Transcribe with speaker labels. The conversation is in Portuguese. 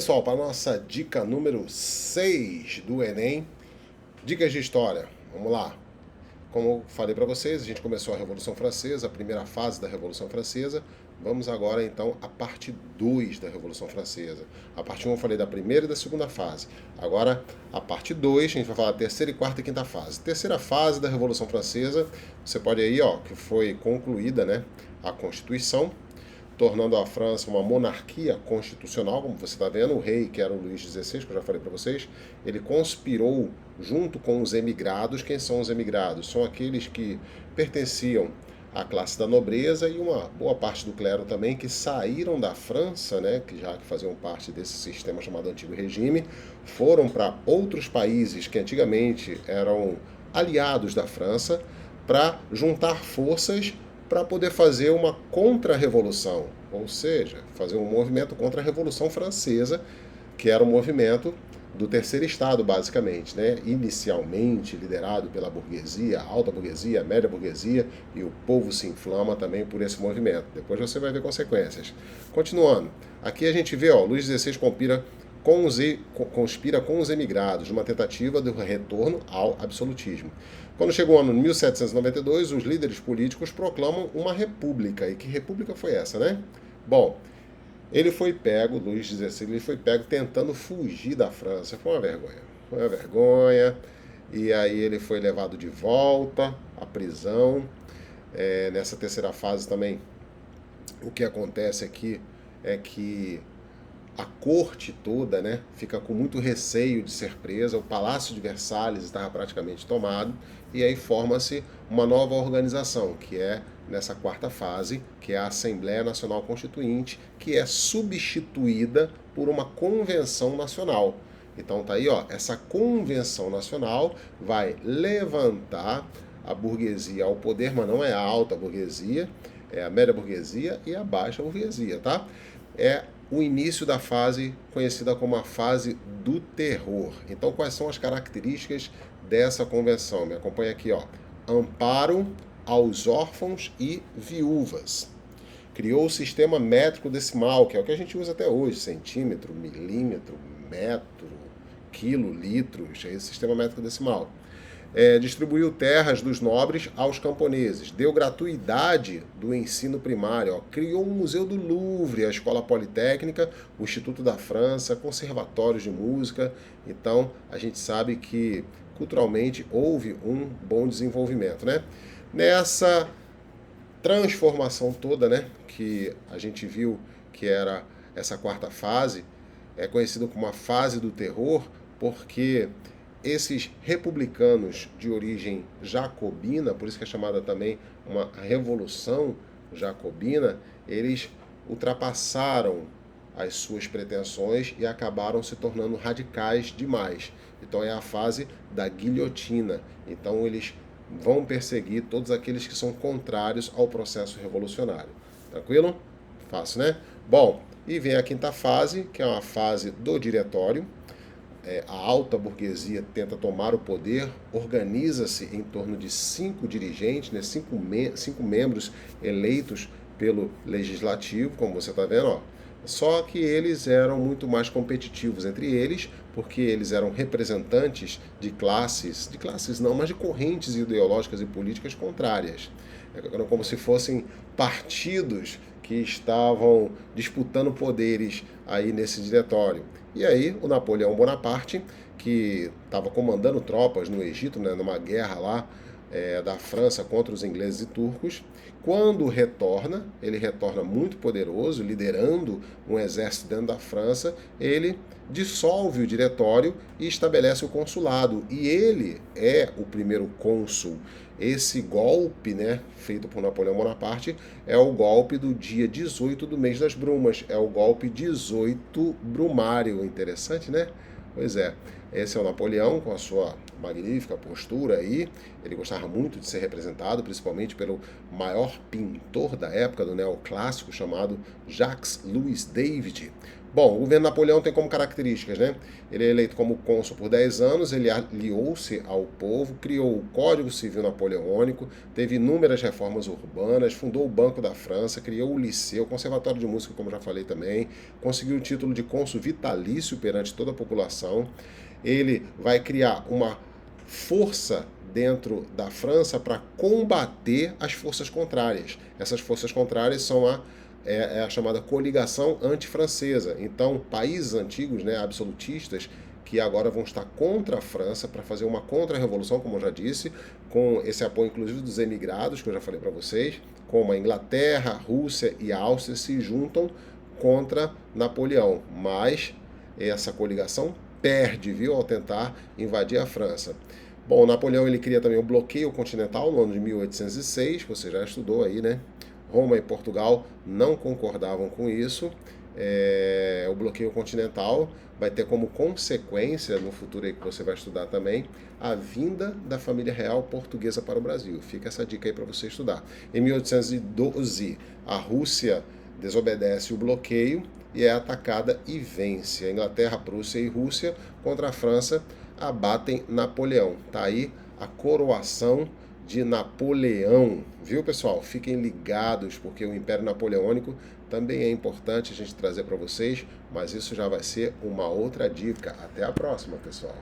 Speaker 1: Pessoal, para a nossa dica número 6 do Enem, dicas de história. Vamos lá. Como eu falei para vocês, a gente começou a Revolução Francesa, a primeira fase da Revolução Francesa. Vamos agora então à parte 2 da Revolução Francesa. A parte 1 eu falei da primeira e da segunda fase. Agora, a parte 2, a gente vai falar da terceira, quarta e quinta fase. Terceira fase da Revolução Francesa, você pode aí, que foi concluída, né, a Constituição, tornando a França uma monarquia constitucional, como você está vendo. O rei, que era o Luís XVI, que eu já falei para vocês, ele conspirou junto com os emigrados. Quem são os emigrados? São aqueles que pertenciam à classe da nobreza e uma boa parte do clero também, que saíram da França, né, que faziam parte desse sistema chamado Antigo Regime, foram para outros países que antigamente eram aliados da França, para juntar forças para poder fazer uma contra-revolução, ou seja, fazer um movimento contra a Revolução Francesa, que era um movimento do terceiro estado, basicamente, né? Inicialmente liderado pela burguesia, a alta burguesia, a média burguesia, e o povo se inflama também por esse movimento. Depois você vai ver consequências. Continuando, aqui a gente vê, Luís XVI conspira com os emigrados numa tentativa de retorno ao absolutismo. Quando chegou o ano de 1792, os líderes políticos proclamam uma república. E que república foi essa, né? Bom, ele foi pego, Luís XVI, ele foi pego tentando fugir da França. Foi uma vergonha. Foi uma vergonha. E aí ele foi levado de volta à prisão. Nessa terceira fase também, o que acontece aqui é que a corte toda, né, fica com muito receio de ser presa. O Palácio de Versalhes estava praticamente tomado, e aí forma-se uma nova organização, que é nessa quarta fase, que é a Assembleia Nacional Constituinte, que é substituída por uma convenção nacional. Então tá aí, essa convenção nacional vai levantar a burguesia ao poder, mas não é a alta burguesia, é a média burguesia e a baixa burguesia, tá? É o início da fase conhecida como a fase do terror. Então, quais são as características dessa convenção? Me acompanha aqui, Amparo aos órfãos e viúvas. Criou o sistema métrico decimal, que é o que a gente usa até hoje: centímetro, milímetro, metro, quilo, litro. Esse é o sistema métrico decimal. Distribuiu terras dos nobres aos camponeses, deu gratuidade do ensino primário, criou um museu do Louvre, a Escola Politécnica, o Instituto da França, conservatórios de música. Então, a gente sabe que culturalmente houve um bom desenvolvimento, né? Nessa transformação toda, né, que a gente viu que era essa quarta fase, é conhecida como a fase do terror, porque esses republicanos de origem jacobina, por isso que é chamada também uma revolução jacobina, eles ultrapassaram as suas pretensões e acabaram se tornando radicais demais. Então é a fase da guilhotina. Então eles vão perseguir todos aqueles que são contrários ao processo revolucionário. Tranquilo? Fácil, né? Bom, e vem a quinta fase, que é uma fase do diretório. A alta burguesia tenta tomar o poder, organiza-se em torno de 5 dirigentes, né, cinco membros eleitos pelo legislativo, como você está vendo, Só que eles eram muito mais competitivos entre eles, porque eles eram representantes de classes não, mas de correntes ideológicas e políticas contrárias. Eram como se fossem partidos que estavam disputando poderes aí nesse diretório. E aí o Napoleão Bonaparte, que estava comandando tropas no Egito, né, numa guerra lá da França contra os ingleses e turcos, quando retorna, ele retorna muito poderoso, liderando um exército dentro da França. Ele dissolve o diretório e estabelece o consulado, e ele é o primeiro cônsul. Esse golpe, né, feito por Napoleão Bonaparte, é o golpe do dia 18 do mês das brumas, é o golpe 18 brumário. Interessante, né? Pois é, esse é o Napoleão com a sua magnífica postura aí. Ele gostava muito de ser representado, principalmente pelo maior pintor da época do neoclássico, chamado Jacques Louis David. Bom, o governo Napoleão tem como características, né? Ele é eleito como cônsul por 10 anos, ele aliou-se ao povo, criou o Código Civil Napoleônico, teve inúmeras reformas urbanas, fundou o Banco da França, criou o Liceu, o Conservatório de Música, como já falei também, conseguiu o título de cônsul vitalício perante toda a população. Ele vai criar uma força dentro da França para combater as forças contrárias. Essas forças contrárias são a chamada coligação anti-francesa. Então, países antigos, né, absolutistas, que agora vão estar contra a França para fazer uma contra-revolução, como eu já disse, com esse apoio inclusive dos emigrados, que eu já falei para vocês, como a Inglaterra, a Rússia e a Áustria se juntam contra Napoleão. Mas essa coligação perde, viu, ao tentar invadir a França. Bom, Napoleão ele cria também o bloqueio continental no ano de 1806, você já estudou aí, né? Roma e Portugal não concordavam com isso. O bloqueio continental vai ter como consequência, no futuro aí que você vai estudar também, a vinda da família real portuguesa para o Brasil. Fica essa dica aí para você estudar. Em 1812, a Rússia desobedece o bloqueio e é atacada e vence. A Inglaterra, Prússia e Rússia contra a França abatem Napoleão. Tá aí a coroação de Napoleão, viu, pessoal? Fiquem ligados, porque o Império Napoleônico também é importante a gente trazer para vocês, mas isso já vai ser uma outra dica. Até a próxima, pessoal.